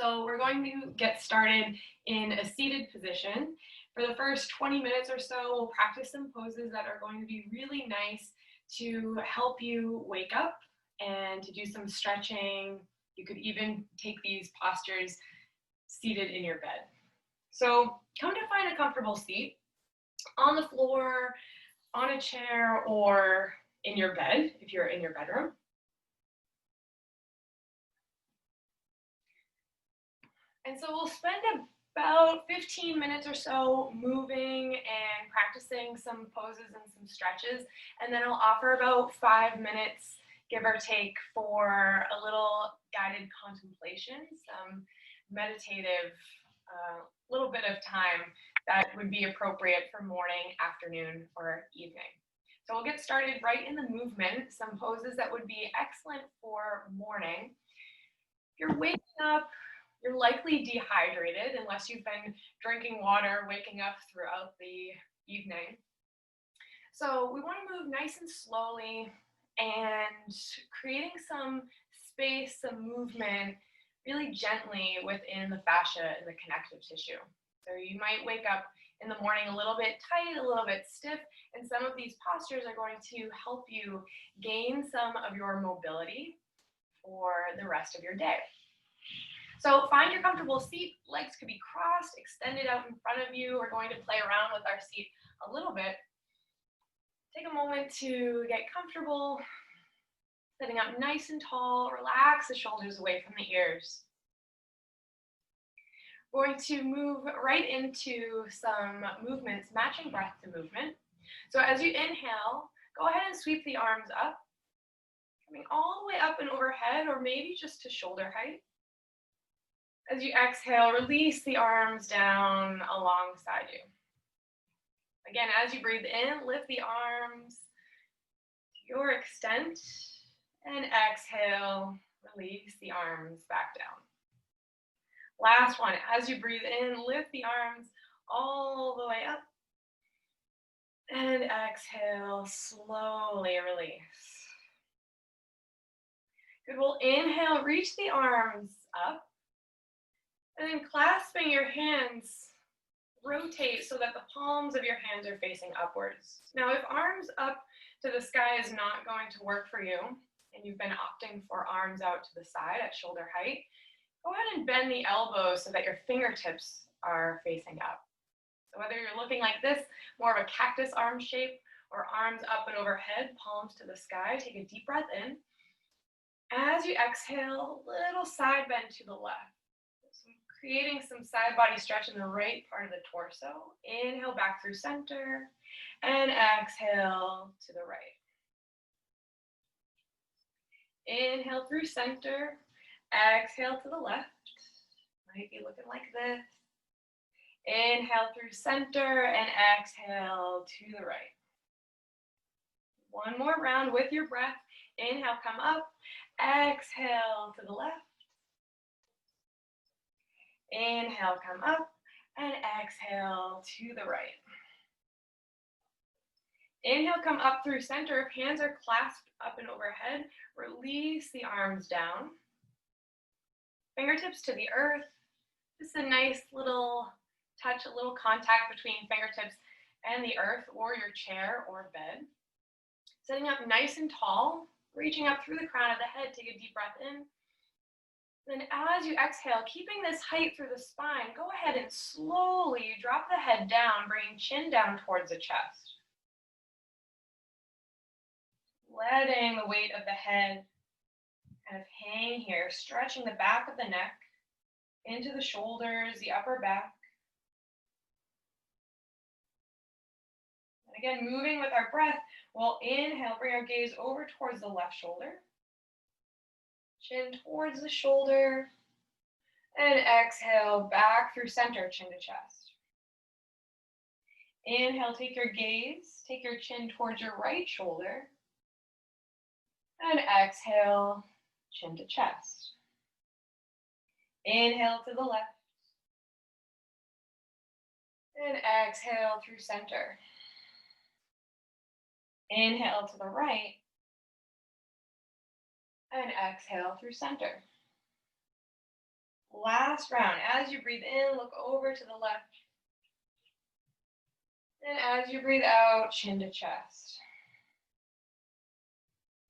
So we're going to get started in a seated position. For the first 20 minutes or so, we'll practice some poses that are going to be really nice to help you wake up and to do some stretching. You could even take these postures seated in your bed. So come to find a comfortable seat on the floor, on a chair, or in your bed if you're in your bedroom. And so we'll spend about 15 minutes or so moving and practicing some poses and some stretches. And then I'll offer about 5 minutes, give or take, for a little guided contemplation, some meditative, little bit of time that would be appropriate for morning, afternoon, or evening. So we'll get started right in the movement, some poses that would be excellent for morning. If you're waking up, you're likely dehydrated unless you've been drinking water, waking up throughout the evening. So we want to move nice and slowly and creating some space, some movement, really gently within the fascia and the connective tissue. So you might wake up in the morning a little bit tight, a little bit stiff, and some of these postures are going to help you gain some of your mobility for the rest of your day. So find your comfortable seat, legs could be crossed, extended out in front of you. We're going to play around with our seat a little bit. Take a moment to get comfortable, sitting up nice and tall, relax the shoulders away from the ears. We're going to move right into some movements, matching breath to movement. So as you inhale, go ahead and sweep the arms up, coming all the way up and overhead, or maybe just to shoulder height. As you exhale, release the arms down alongside you. Again, as you breathe in, lift the arms to your extent, and exhale, release the arms back down. Last one, as you breathe in, lift the arms all the way up, and exhale, slowly release. Good, we'll inhale, reach the arms up, and then clasping your hands, rotate so that the palms of your hands are facing upwards. Now, if arms up to the sky is not going to work for you, and you've been opting for arms out to the side at shoulder height, go ahead and bend the elbows so that your fingertips are facing up. So whether you're looking like this, more of a cactus arm shape, or arms up and overhead, palms to the sky, take a deep breath in. As you exhale, little side bend to the left. Creating some side body stretch in the right part of the torso. Inhale back through center and exhale to the right. Inhale through center, exhale to the left. Might be looking like this. Inhale through center and exhale to the right. One more round with your breath. Inhale, come up. Exhale to the left. Inhale, come up, and exhale to the right. Inhale, come up through center. If hands are clasped up and overhead, release the arms down. Fingertips to the earth. Just a nice little touch, a little contact between fingertips and the earth or your chair or bed. Sitting up nice and tall, reaching up through the crown of the head, take a deep breath in. Then as you exhale, keeping this height through the spine, go ahead and slowly drop the head down, bringing chin down towards the chest. Letting the weight of the head kind of hang here, stretching the back of the neck into the shoulders, the upper back. And again, moving with our breath, we'll inhale, bring our gaze over towards the left shoulder. Chin towards the shoulder, and exhale back through center, chin to chest. Inhale, take your gaze, take your chin towards your right shoulder, and exhale, chin to chest. Inhale to the left, and exhale through center. Inhale to the right, and exhale through center. Last round. As you breathe in, look over to the left. And as you breathe out, chin to chest.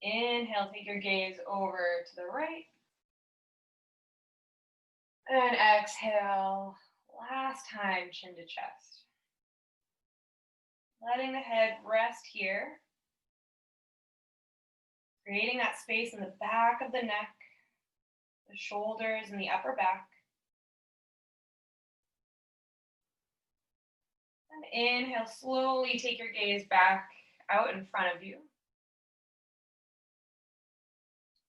Inhale, take your gaze over to the right. And exhale, last time, chin to chest. Letting the head rest here. Creating that space in the back of the neck, the shoulders, and the upper back. And inhale, slowly take your gaze back out in front of you.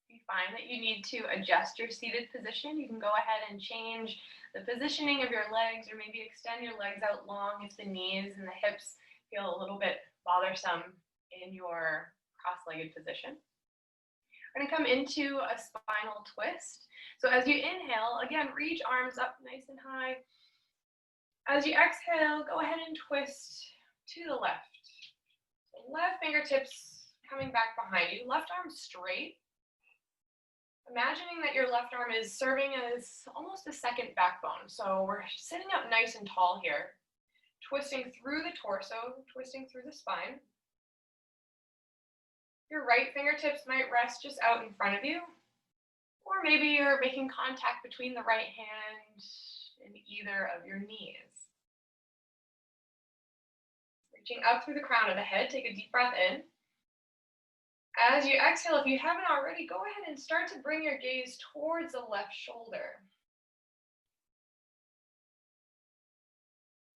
If you find that you need to adjust your seated position, you can go ahead and change the positioning of your legs, or maybe extend your legs out long if the knees and the hips feel a little bit bothersome in your cross-legged position. We're gonna come into a spinal twist. So as you inhale, again, reach arms up nice and high. As you exhale, go ahead and twist to the left. So left fingertips coming back behind you, left arm straight. Imagining that your left arm is serving as almost a second backbone. So we're sitting up nice and tall here, twisting through the torso, twisting through the spine. Your right fingertips might rest just out in front of you, or maybe you're making contact between the right hand and either of your knees. Reaching up through the crown of the head, take a deep breath in. As you exhale, if you haven't already, go ahead and start to bring your gaze towards the left shoulder.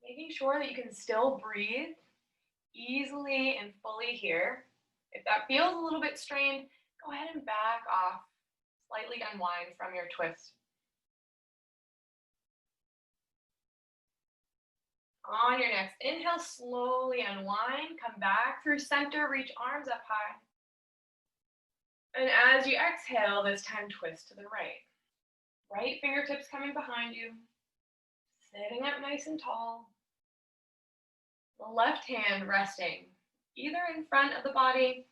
Making sure that you can still breathe easily and fully here. If that feels a little bit strained, go ahead and back off, slightly unwind from your twist. On your next inhale, slowly unwind, come back through center, reach arms up high. And as you exhale, this time twist to the right. Right fingertips coming behind you, sitting up nice and tall. The left hand resting either in front of the body,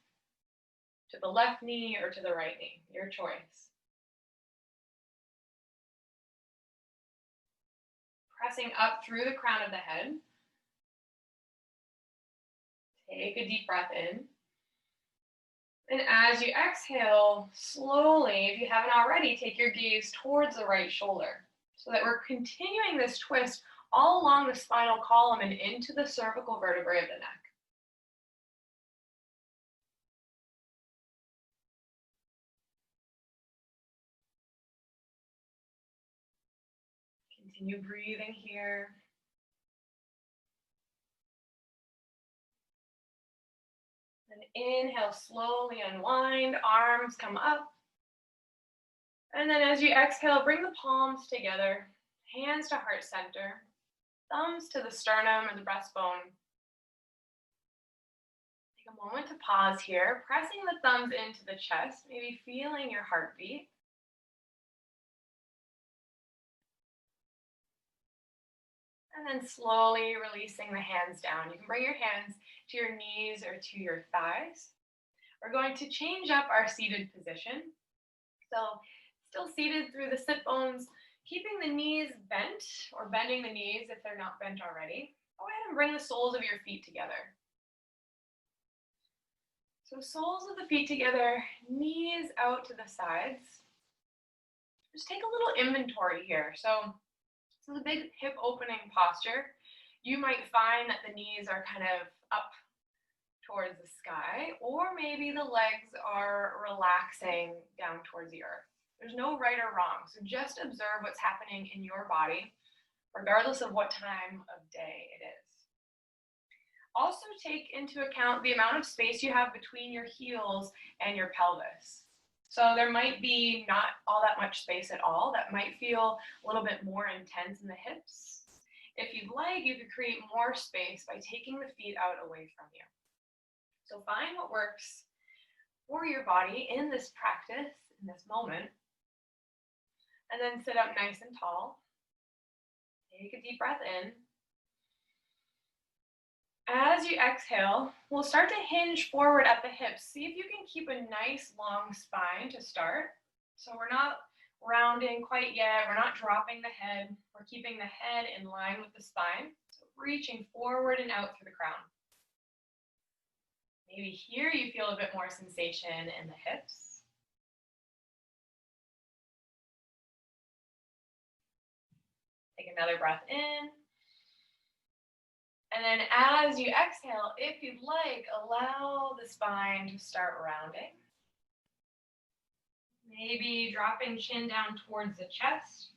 to the left knee, or to the right knee, your choice. Pressing up through the crown of the head. Take a deep breath in. And as you exhale, slowly, if you haven't already, take your gaze towards the right shoulder so that we're continuing this twist all along the spinal column and into the cervical vertebrae of the neck. Continue breathing here. And inhale, slowly unwind, arms come up. And then as you exhale, bring the palms together, hands to heart center, thumbs to the sternum or the breastbone. Take a moment to pause here, pressing the thumbs into the chest, maybe feeling your heartbeat. And then slowly releasing the hands down. You can bring your hands to your knees or to your thighs. We're going to change up our seated position. So still seated through the sit bones, keeping the knees bent or bending the knees if they're not bent already. Go ahead and bring the soles of your feet together. So soles of the feet together, knees out to the sides. Just take a little inventory here. So this is a big hip opening posture. You might find that the knees are kind of up towards the sky, or maybe the legs are relaxing down towards the earth. There's no right or wrong, so just observe what's happening in your body, regardless of what time of day it is. Also take into account the amount of space you have between your heels and your pelvis. So there might be not all that much space at all. That might feel a little bit more intense in the hips. If you'd like, you could create more space by taking the feet out away from you. So find what works for your body in this practice, in this moment. And then sit up nice and tall. Take a deep breath in. As you exhale, we'll start to hinge forward at the hips. See if you can keep a nice long spine to start. So we're not rounding quite yet. We're not dropping the head. We're keeping the head in line with the spine. So reaching forward and out through the crown. Maybe here you feel a bit more sensation in the hips. Take another breath in. And then as you exhale, if you'd like, allow the spine to start rounding. Maybe dropping chin down towards the chest.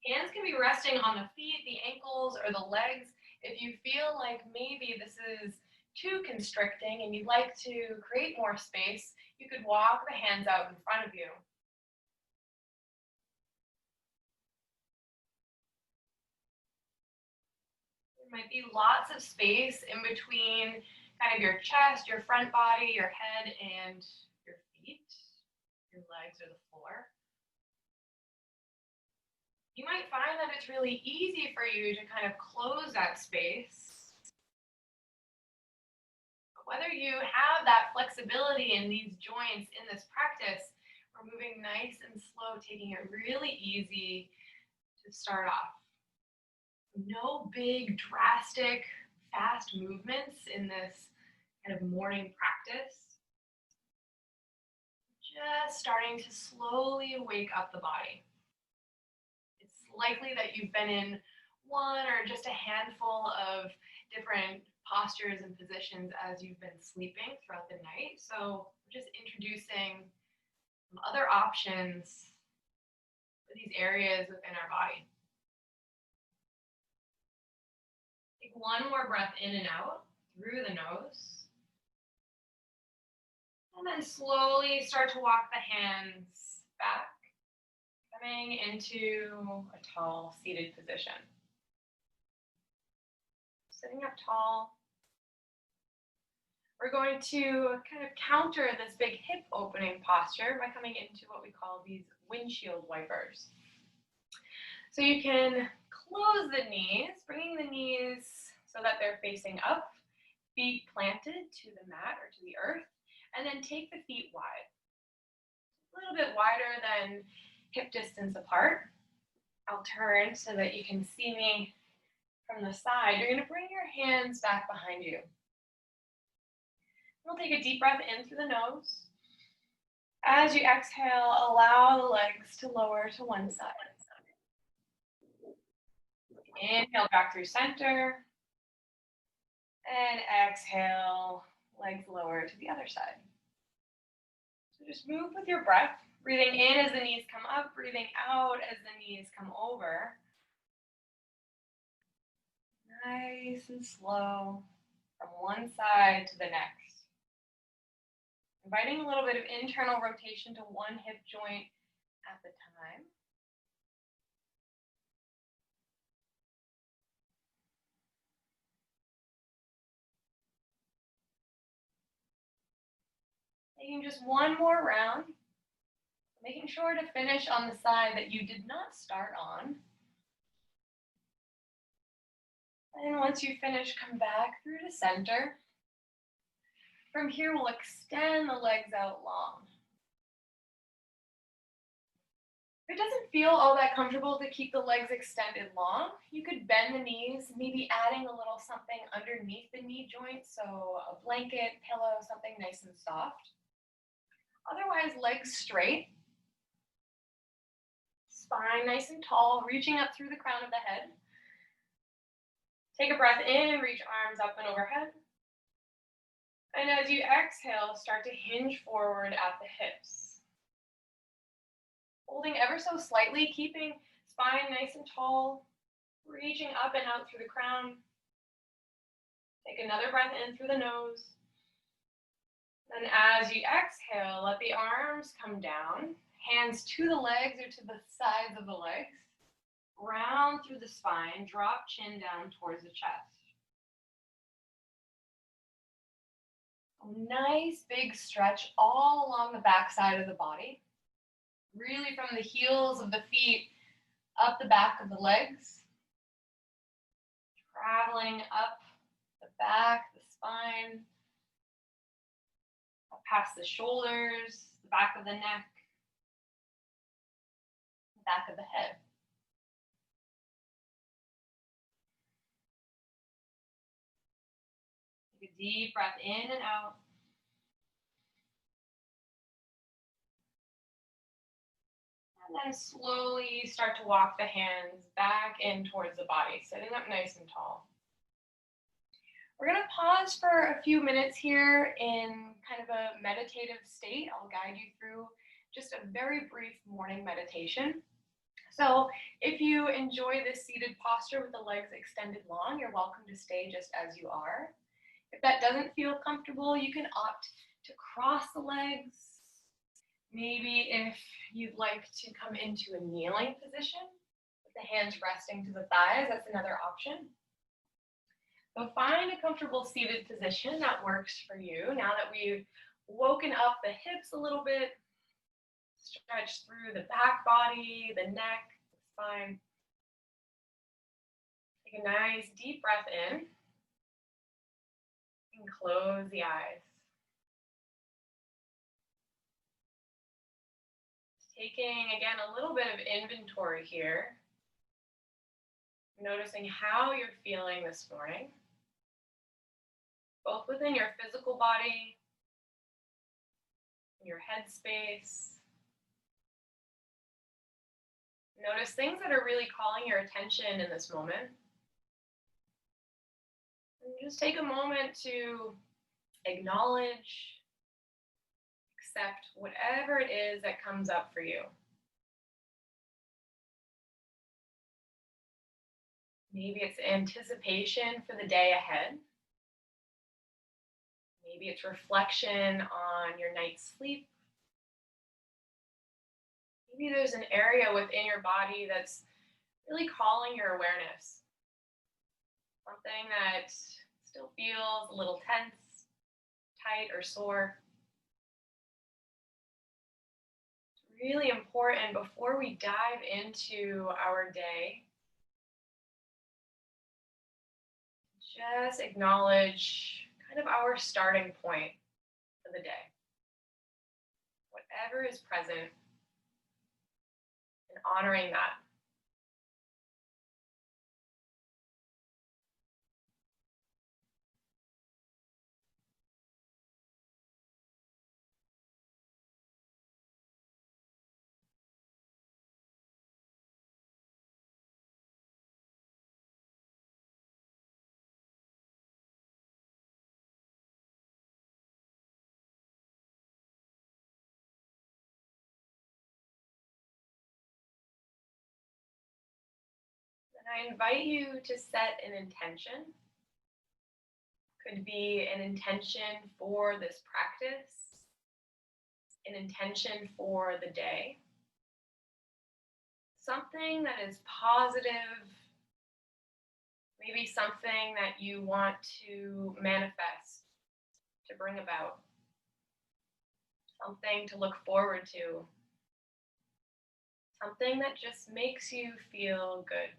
Hands can be resting on the feet, the ankles, or the legs. If you feel like maybe this is too constricting and you'd like to create more space, you could walk the hands out in front of you. There might be lots of space in between kind of your chest, your front body, your head, and your feet, your legs, or the floor. You might find that it's really easy for you to kind of close that space. But whether you have that flexibility in these joints in this practice, we're moving nice and slow, taking it really easy to start off. No big, drastic, fast movements in this kind of morning practice. Just starting to slowly wake up the body. It's likely that you've been in one or just a handful of different postures and positions as you've been sleeping throughout the night. So we're just introducing some other options for these areas within our body. Take one more breath in and out through the nose. And then slowly start to walk the hands back, coming into a tall seated position. Sitting up tall. We're going to kind of counter this big hip opening posture by coming into what we call these windshield wipers. So you can close the knees, bringing the knees so that they're facing up, feet planted to the mat or to the earth, and then take the feet wide. A little bit wider than hip distance apart. I'll turn so that you can see me from the side. You're going to bring your hands back behind you. We'll take a deep breath in through the nose. As you exhale, allow the legs to lower to one side. Inhale back through center. And exhale, legs lower to the other side. So just move with your breath, breathing in as the knees come up, breathing out as the knees come over. Nice and slow from one side to the next. Inviting a little bit of internal rotation to one hip joint at the time. Taking just one more round, making sure to finish on the side that you did not start on. And once you finish, come back through to center. From here, we'll extend the legs out long. If it doesn't feel all that comfortable to keep the legs extended long, you could bend the knees, maybe adding a little something underneath the knee joint, so a blanket, pillow, something nice and soft. Otherwise, legs straight. Spine nice and tall, reaching up through the crown of the head. Take a breath in, reach arms up and overhead. And as you exhale, start to hinge forward at the hips. Holding ever so slightly, keeping spine nice and tall, reaching up and out through the crown. Take another breath in through the nose. Then as you exhale, let the arms come down, hands to the legs or to the sides of the legs. Round through the spine, drop chin down towards the chest. A nice big stretch all along the back side of the body. Really from the heels of the feet up the back of the legs. Traveling up the back, the spine, up past the shoulders, the back of the neck. back of the head. Take a deep breath in and out. And then slowly start to walk the hands back in towards the body, sitting up nice and tall. We're going to pause for a few minutes here in kind of a meditative state. I'll guide you through just a very brief morning meditation. So if you enjoy this seated posture with the legs extended long, you're welcome to stay just as you are. If that doesn't feel comfortable, you can opt to cross the legs. Maybe if you'd like to come into a kneeling position with the hands resting to the thighs, that's another option. So find a comfortable seated position that works for you. Now that we've woken up the hips a little bit, stretch through the back body, the neck, the spine. Take a nice deep breath in and close the eyes. Taking, again, a little bit of inventory here. Noticing how you're feeling this morning, both within your physical body, your headspace. Notice things that are really calling your attention in this moment. And just take a moment to acknowledge, accept whatever it is that comes up for you. Maybe it's anticipation for the day ahead. Maybe it's reflection on your night's sleep. Maybe there's an area within your body that's really calling your awareness. Something that still feels a little tense, tight, or sore. It's really important before we dive into our day, just acknowledge kind of our starting point for the day. Whatever is present, and honoring that. I invite you to set an intention. Could be an intention for this practice, an intention for the day. Something that is positive, maybe something that you want to manifest, to bring about. Something to look forward to. Something that just makes you feel good.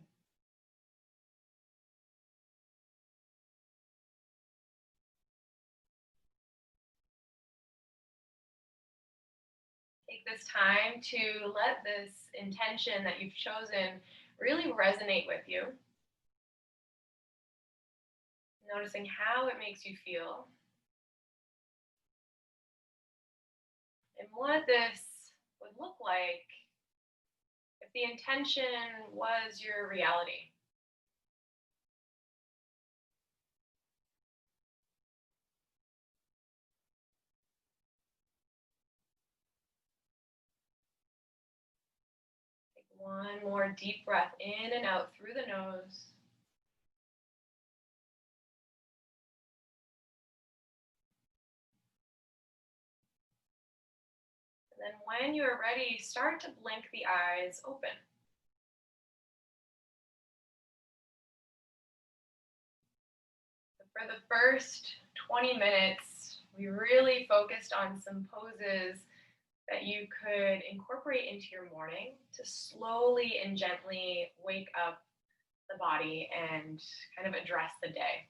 Take this time to let this intention that you've chosen really resonate with you. Noticing how it makes you feel. And what this would look like if the intention was your reality. One more deep breath in and out through the nose. And then when you are ready, start to blink the eyes open. For the first 20 minutes, we really focused on some poses that you could incorporate into your morning to slowly and gently wake up the body and kind of address the day.